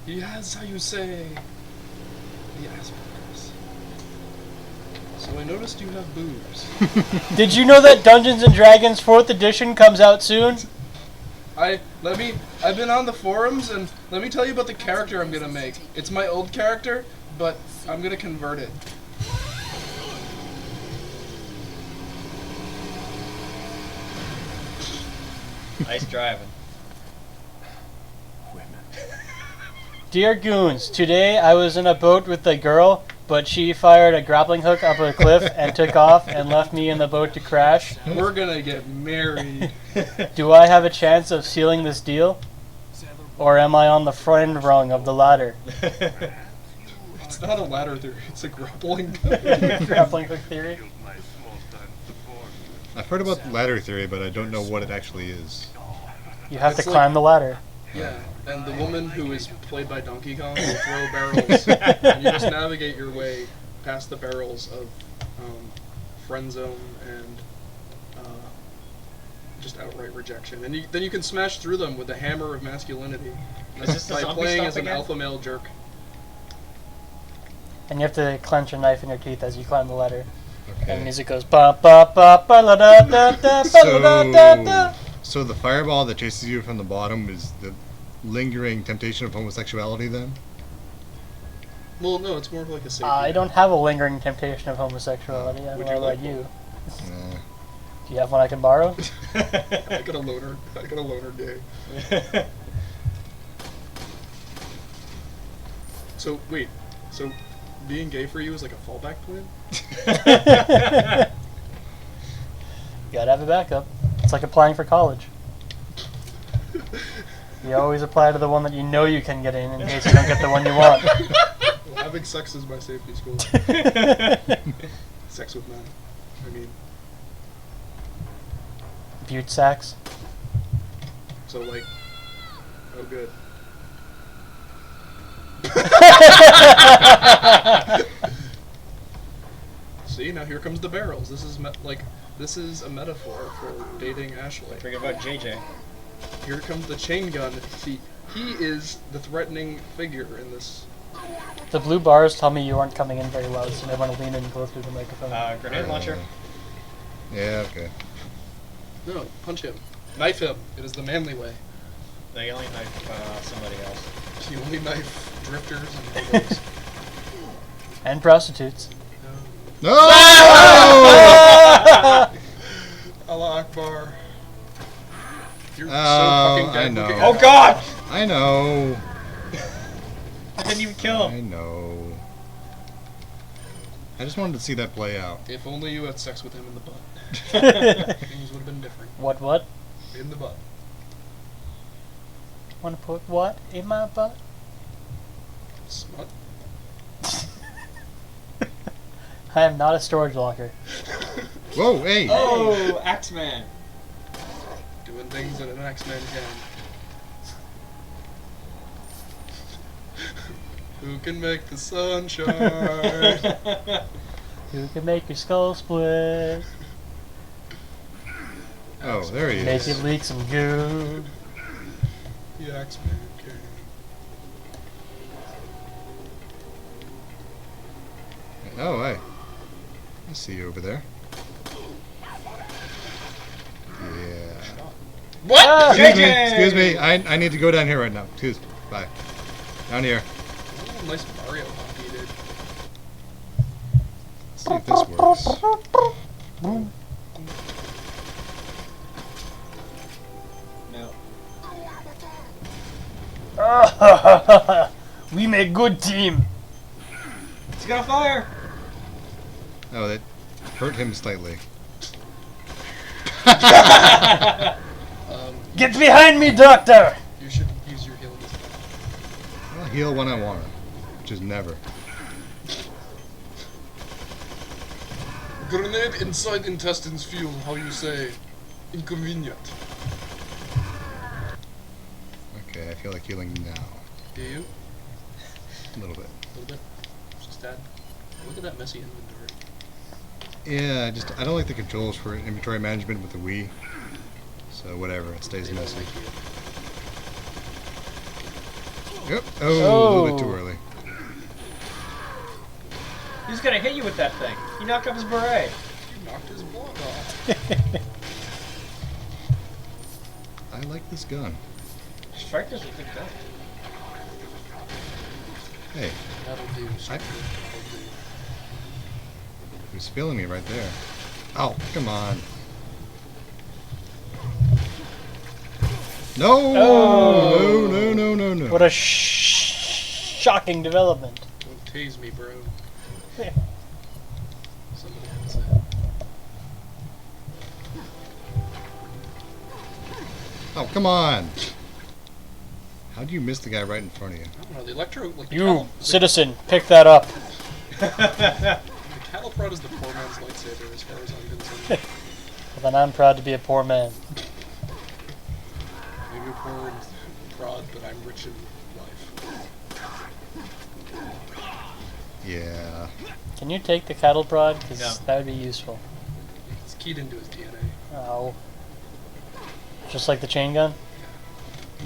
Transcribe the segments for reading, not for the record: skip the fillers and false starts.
He has, how you say, the Asperger's. So I noticed you have boobs. Did you know that Dungeons and Dragons 4th edition comes out soon? I've been on the forums and let me tell you about the character I'm gonna make. It's my old character, but I'm gonna convert it. Nice driving. Dear Goons, today I was in a boat with a girl, but she fired a grappling hook up a cliff and took off and left me in the boat to crash. We're gonna get married. Do I have a chance of sealing this deal? Or am I on the front end rung of the ladder? It's not a ladder theory, it's a grappling. Grappling hook theory? I've heard about ladder theory, but I don't know what it actually is. You have It's to like- climb the ladder. Yeah, and the woman who is played by Donkey Kong will throw barrels, and you just navigate your way past the barrels of friend zone and just outright rejection. And then you can smash through them with the hammer of masculinity. Is this the by zombie playing stuff as an again? alpha male jerk. And you have to clench a knife in your teeth as you climb the ladder. And Okay. music goes ba ba ba ba la da da da ba la da da da. So the fireball that chases you from the bottom is the lingering temptation of homosexuality then? Well, no, it's more of like a safety. I don't have a lingering temptation of homosexuality. I don't Would know you about like you. Nah. Do you have one I can borrow? I got a loner day. So wait, so being gay for you is like a fallback plan? You gotta have a backup. It's like applying for college. You always apply to the one that you know you can get in case you don't get the one you want. Well, having sex is my safety school. Sex with men. I mean, Butte sacks. so like, oh good. See, now here comes the barrels. This is this is a metaphor for dating Ashley. Forget about JJ. Here comes the chain gun. See, he is the threatening figure in this. The blue bars tell me you aren't coming in very loud, so you might want to lean in and go through the microphone. Grenade launcher. Yeah, okay. No, punch him. Knife him. It is the manly way. They only knife somebody else. You only knife drifters and hobos. And prostitutes. No! Allah Akbar. You're so Oh, fucking dead. I know. Look at Oh your- God! I know. I didn't even kill him. I know. I just wanted to see that play out. If only you had sex with him in the butt. Things would have been different. What? In the butt. Wanna put what in my butt? Smut. I am not a storage locker. Whoa, hey! Oh, Axeman. Doing things that an X-Men can. Who can make the sun shine? Who can make your skull split? Oh, there he Make it is. leak some goo. The X-Men can. Oh, hey. I see you over there. Yeah. What? Ah! Excuse me. I need to go down here right now. Excuse me. Bye. Down here. Oh, nice Mario hockey, dude. Let's see if this works. No. We make good team. He's got a fire. Oh, that hurt him slightly. Get behind me, doctor! You should use your healing. I'll heal when I want, which is never. Grenade inside intestines fuel, how you say. Inconvenient. Okay, I feel like healing now. Do you? A little bit. A little bit? Just that. Look at that messy inventory. Yeah, I don't like the controls for inventory management with the Wii. So whatever, it stays They don't messy. like you. Yep. Oh, a little bit too early. Who's gonna hit you with that thing? He knocked off his beret. You knocked his block off. I like this gun. Striker's a good gun. Hey, That'll do. That'll do. he was feeling me right there. Oh, come on. No! Oh. No. What a shocking development. Don't tase me, bro. Yeah. Somebody had to say it. Oh, come on! How'd you miss the guy right in front of you? I don't know. The electro, like the You, citizen, pick that up. the cattle prod is the poor man's lightsaber, as far as I'm concerned. Well, then I'm proud to be a poor man. Maybe poor and prod, but I'm rich in life. Yeah. Can you take the cattle prod? Because No. that would be useful. It's keyed into his DNA. Oh. Just like the chain gun?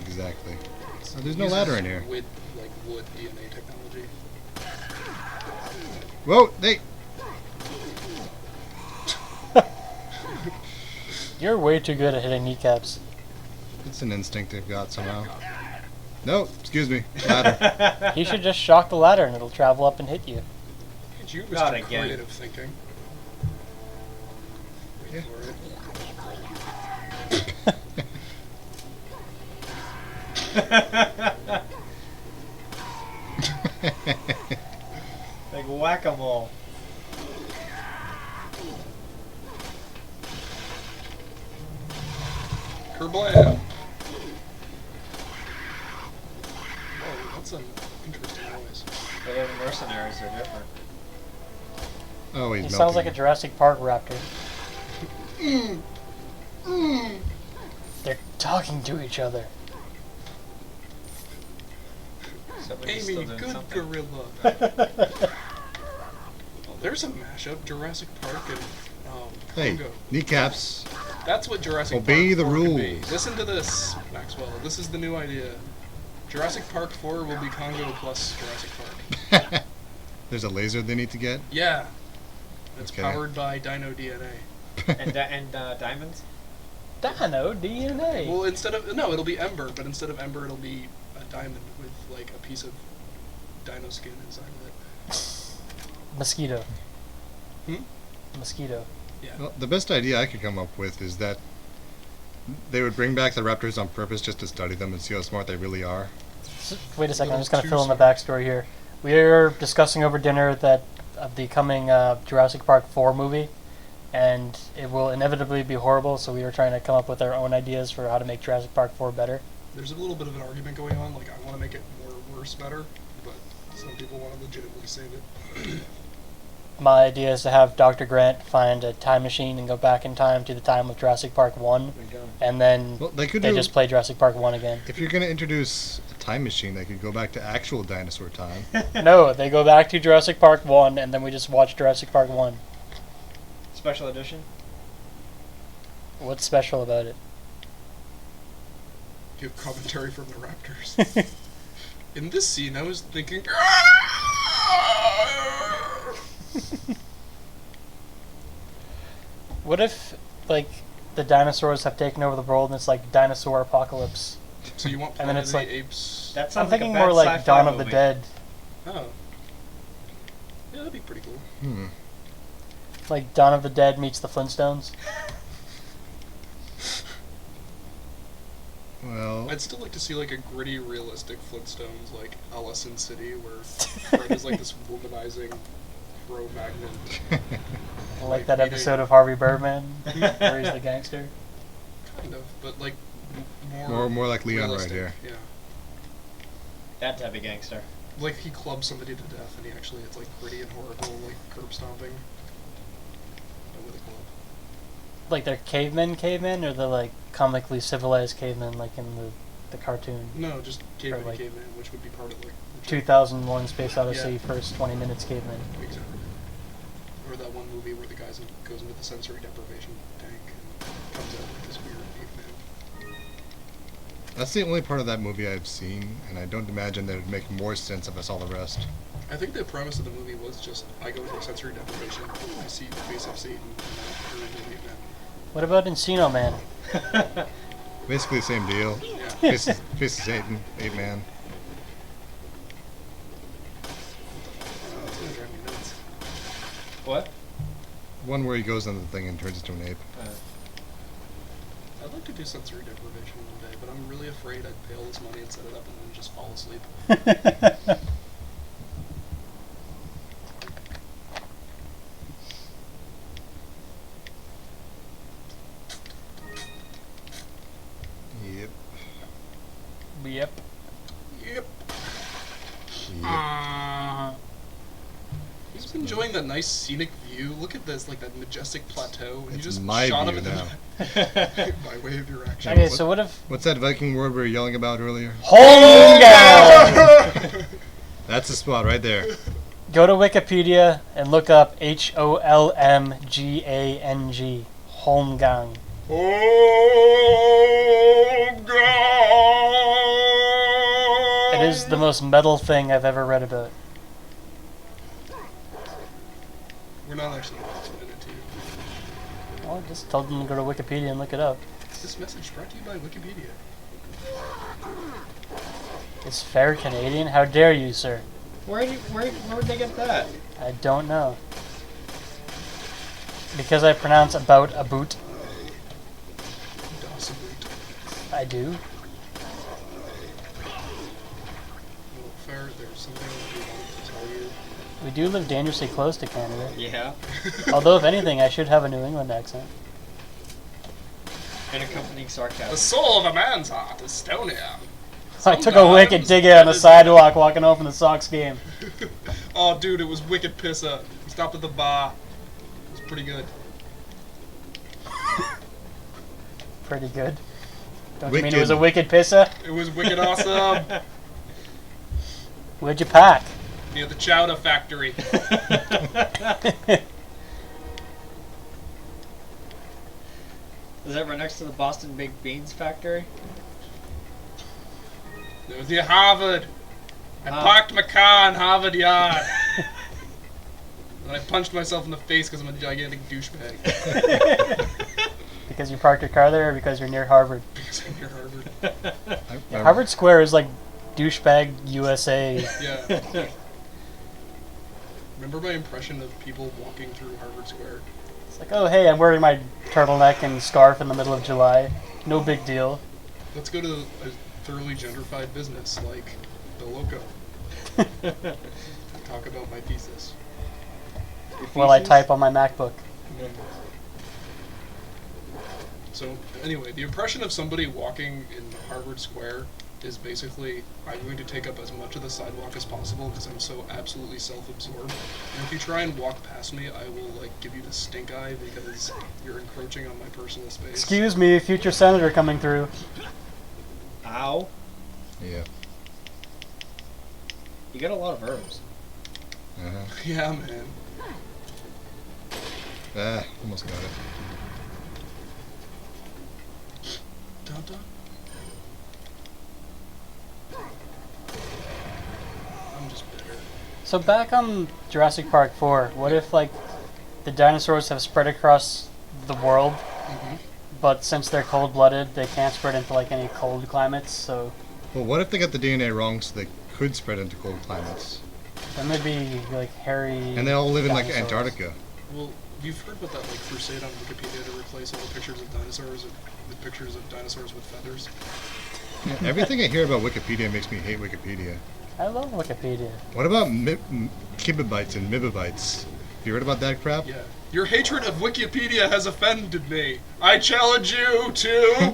Exactly. It's- Oh, there's it no uses ladder in here. With like wood DNA technology. Whoa, they. You're way too good at hitting kneecaps. It's an instinct they've got somehow. No, excuse me. Ladder. You should just shock the ladder and it'll travel up and hit you. Did you, Not Mr. again. Creative Thinking? Wait Yeah. for it. Like whack-a-mole. Kerblam! Whoa, that's an interesting noise. The other mercenaries are different. Oh, he's He melting. sounds like a Jurassic Park raptor. They're talking to each other. Somebody's Amy, still doing good something. gorilla. Oh, there's a mashup. Jurassic Park and Hey, Congo. kneecaps. That's what Jurassic Obey Park the 4 could be. rules. Listen to this, Maxwell. This is the new idea. Jurassic Park 4 will be Congo plus Jurassic Park. There's a laser they need to get. Yeah. It's Okay. powered by Dino DNA. And diamonds? Dino DNA. Well, instead of no, it'll be Ember, but instead of Ember, it'll be a diamond with like a piece of dino skin inside of it. Mosquito. Hmm? Mosquito. Yeah. Well, the best idea I could come up with is that they would bring back the raptors on purpose just to study them and see how smart they really are. Wait a second, I'm Little just going to too fill in the smart. backstory here. We are discussing over dinner that of the coming Jurassic Park 4 movie, and it will inevitably be horrible, so we were trying to come up with our own ideas for how to make Jurassic Park 4 better. There's a little bit of an argument going on. Like, I want to make it more worse better, but some people want to legitimately save it. My idea is to have Dr. Grant find a time machine and go back in time to the time of Jurassic Park 1, and then Well, they could they do. just play Jurassic Park 1 again. If you're gonna introduce a time machine, they could go back to actual dinosaur time. No, they go back to Jurassic Park 1, and then we just watch Jurassic Park 1. Special edition? What's special about it? Give commentary from the Raptors. In this scene, I was thinking. "Ah!" What if, like, the dinosaurs have taken over the world and it's like dinosaur apocalypse? So you want And then Planet it's of like- the Apes? That I'm sounds like a thinking bad more like sci-fi Dawn of the movie. Dead. Oh. Yeah, that'd be pretty cool. Hmm. Like Dawn of the Dead meets the Flintstones. Well, I'd still like to see like a gritty, realistic Flintstones, like Alice in City, where Fred is like this womanizing Cro-Magnon. Like that meeting- episode of Harvey Birdman where he's the gangster. Kind of, but like more like Leon realistic. right here. Yeah. That type of gangster. Like he clubs somebody to death, and he actually it's like gritty and horrible, like curb stomping. But with a club. Like they're cavemen, or they're like comically civilized cavemen, like in the cartoon. No, just caveman, like- caveman, which would be part of like the 2001: Space Odyssey, Yeah. first 20 minutes cavemen. Exactly. Or that one movie where the guy goes into the sensory deprivation tank and comes out with this weird ape man. That's the only part of that movie I've seen, and I don't imagine that it would make more sense if I saw the rest. I think the premise of the movie was just I go into sensory deprivation, I see the face of Satan, and I really believe What about Encino Man? Basically the same deal. that. Yeah. Face of Satan, 8-man. It's gonna drive me nuts. What? One where he goes on the thing and turns into an ape. I'd like to do sensory deprivation one day, but I'm really afraid I'd pay all this money and set it up and then just fall asleep. Yep. Yep. Yep. Yep. He's enjoying that nice scenic view. Look at this, like that majestic plateau. And you It's just my shot view him in now. the by way of your action. Okay, so what if What's that Viking word we were yelling about earlier? Holmgang? That's the spot right there. Go to Wikipedia and look up Holmgang. Holmgang. Oh God! It is the most metal thing I've ever read about. We're not actually going to explain it to you. Well, I just told them to go to Wikipedia and look it up. This message brought to you by Wikipedia. It's fair Canadian? How dare you, sir? Where would they get that? I don't know. Because I pronounce about a boot. Das Boot. I do. Well, fair, there's something we wanted to tell you. We do live dangerously close to Canada. Yeah. Although, if anything, I should have a New England accent. And accompanying The sarcasm. soul of a man's heart is stonier. I took a wicked dig on the sidewalk walking home from the Sox game. Oh, dude, it was wicked pissa. We stopped at the bar. It was pretty good. Pretty good. Don't you mean it Wicked. was a wicked pissa? It was wicked awesome. Where'd you pack? Near the chowder factory. Is that right next to the Boston Baked Beans factory? It was near Harvard. I Ah. parked my car in Harvard Yard. And I punched myself in the face because I'm a gigantic douchebag. Because you parked your car there or because you're near Harvard? Because I'm near Harvard. Harvard Square is like douchebag USA. Yeah. Remember my impression of people walking through Harvard Square? It's like, oh hey, I'm wearing my turtleneck and scarf in the middle of July. No big deal. Let's go to a thoroughly gentrified business like the Loco. Talk about my thesis. While I type on my MacBook. So anyway, the impression of somebody walking in Harvard Square is basically, I'm going to take up as much of the sidewalk as possible because I'm so absolutely self-absorbed. And if you try and walk past me, I will like give you the stink eye because you're encroaching on my personal space. Excuse me, future senator coming through. Ow. Yeah. You got a lot of herbs. Uh-huh. Yeah, man. Ah, almost got it. Dun, dun. I'm just bitter. So back on Jurassic Park 4, what if like the dinosaurs have spread across the world, Mm-hmm. but since they're cold-blooded, they can't spread into like any cold climates, so Well, what if they got the DNA wrong so they could spread into cold climates? then they'd be like hairy. And they all live in like dinosaurs. Antarctica. Well, you've heard about that like crusade on Wikipedia to replace all the pictures of dinosaurs with pictures of dinosaurs with feathers. Yeah, everything I hear about Wikipedia makes me hate Wikipedia. I love Wikipedia. What about kibibytes and mibibytes? Have you heard about that crap? Yeah. Your hatred of Wikipedia has offended me. I challenge you to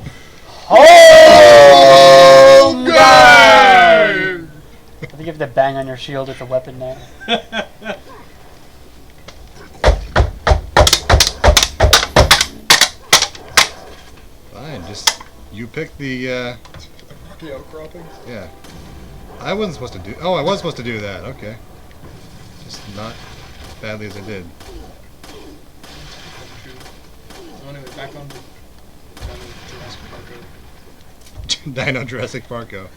Oh, God! I think you have to bang on your shield with a weapon now. Fine, just you pick the Rocky outcropping. yeah. I wasn't supposed to do. Oh, I was supposed to do that. Okay. Just not badly as I did. So anyway, back on to Jurassic Park. Dino Jurassic Parko.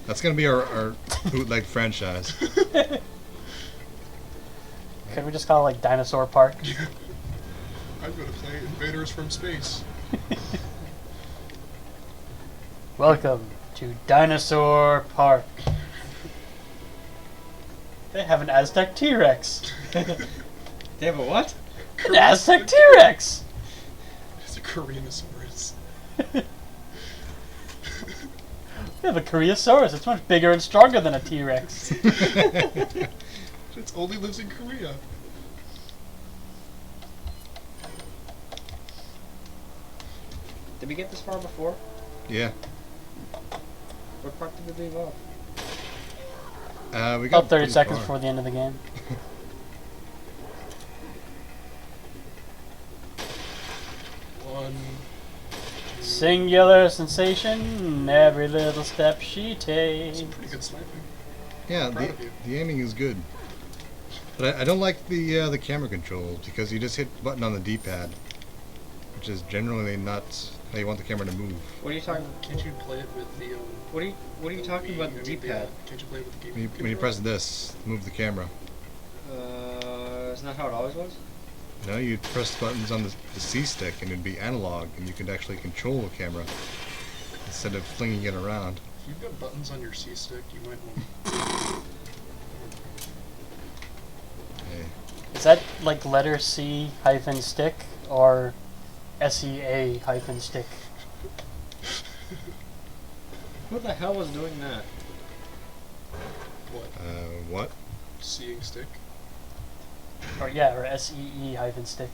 That's gonna be our bootleg franchise. Could we just call it like Dinosaur Park? I'm gonna play Invaders from Space. Welcome to Dinosaur Park. They have an Aztec T-Rex. They have a what? An Aztec T-Rex. It's a Koreanosaurus. They have a Koreasaurus. It's much bigger and stronger than a T-Rex. It only lives in Korea. Did we get this far before? Yeah. What part did we leave off? We got About 30 pretty seconds far. before the end of the game. One. Two. Singular sensation, every little step she takes. Some pretty good sniping. Yeah, Proud of you. the aiming is good. But I don't like the camera controls because you just hit the button on the D-pad, which is generally not how you want the camera to move. What are you talking? Can't you play it with the? What are you talking about? The I mean, D-pad. Can't you play it with the game? When you press this, move the camera. Isn't that how it always was? No, you press buttons on the C stick and it'd be analog, and you could actually control the camera instead of flinging it around. If you've got buttons on your C stick, you might want. Hey. Is that like letter C hyphen stick or SEA hyphen stick? Who the hell was doing that? What? What? Seeing stick. Or yeah, or SEE hyphen stick.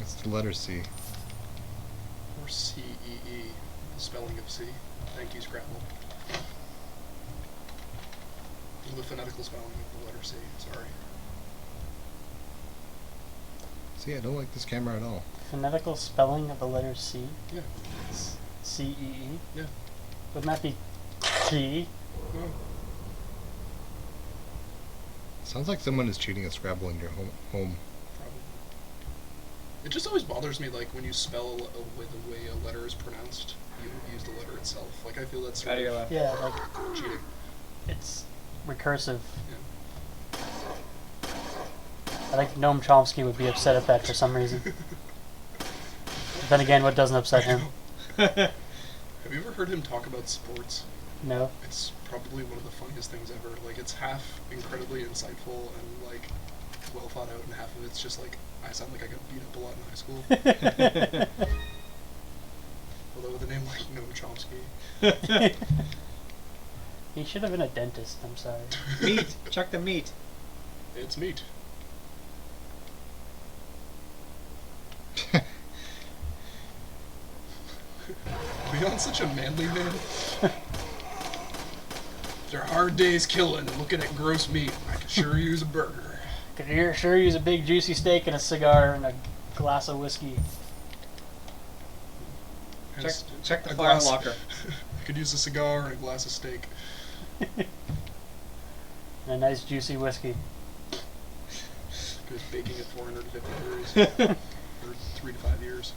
It's the letter C. Or CEE. The spelling of C. Thank you, Scrabble. The phonetical spelling of the letter C. Sorry. See, I don't like this camera at all. Phonetical spelling of the letter C. Yeah. CEE. Yeah. Wouldn't that be key? No. Sounds like someone is cheating at Scrabble in your home. Probably. It just always bothers me, like when you spell with the way a letter is pronounced, you use the letter itself. Like I feel that's Out of your left. Yeah, like cheating. it's recursive. Yeah. I think Noam Chomsky would be upset at that for some reason. Then again, what doesn't upset him? Have you ever heard him talk about sports? No. It's probably one of the funniest things ever. Like it's half incredibly insightful and like well thought out, and half of it's just like I sound like I got beat up a lot in high school. Although with a name like Noam Chomsky. He should have been a dentist, I'm sorry. Meat. Chuck the meat. It's meat. Leon's such a manly man. They're hard days killing and looking at gross meat. I could sure use a burger. Could you sure use a big juicy steak and a cigar and a glass of whiskey. Check the A fire glass- locker. I could use a cigar and a glass of steak. And a nice juicy whiskey. Because baking at 450 degrees for 3 to 5 years.